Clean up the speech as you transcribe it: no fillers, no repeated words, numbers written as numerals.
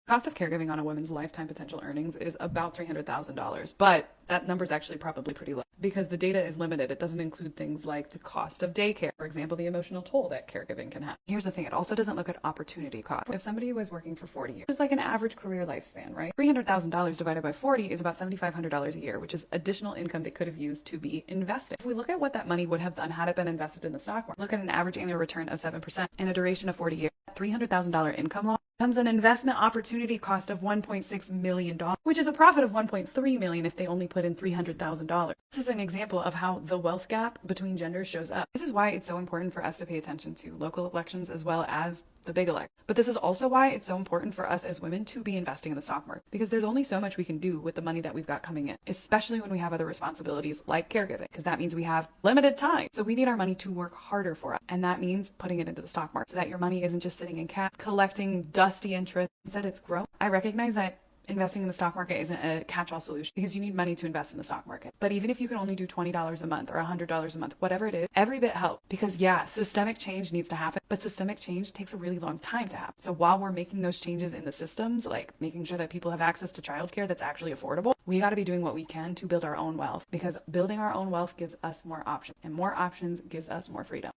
Cost of caregiving on a woman's lifetime potential earnings is about $300,000, but that number is actually probably pretty low because the data is limited. It doesn't include things like the cost of daycare, for example, the emotional toll that caregiving can have. Here's the thing, it also doesn't look at opportunity cost. If somebody was working for 40 years, it's like an average career lifespan, right? $300,000 divided by 40 is about $7,500 a year, which is additional income they could have used to be invested. If we look at what that money would have done had it been invested in the stock market, look at an average annual return of 7% in a duration of 40 years. $300,000 income loss comes an investment opportunity cost of $1.6 million, which is a profit of $1.3 million if they only put in $300,000. This is an example of how the wealth gap between genders shows up. This is why it's so important for us to pay attention to local elections as well as the big elect. But this is also why it's so important for us as women to be investing in the stock market, because there's only so much we can do with the money that we've got coming in, especially when we have other responsibilities like caregiving, because that means we have limited time. So we need our money to work harder for us. And that means putting it into the stock market so that your money isn't just sitting in cash, collecting dusty interest. Instead, it's growing. I recognize that investing in the stock market isn't a catch-all solution because you need money to invest in the stock market. But even if you can only do $20 a month or $100 a month, whatever it is, every bit helps. Because yeah, systemic change needs to happen, but systemic change takes a really long time to happen. So while we're making those changes in the systems, like making sure that people have access to childcare that's actually affordable, we got to be doing what we can to build our own wealth, because building our own wealth gives us more options, and more options gives us more freedom.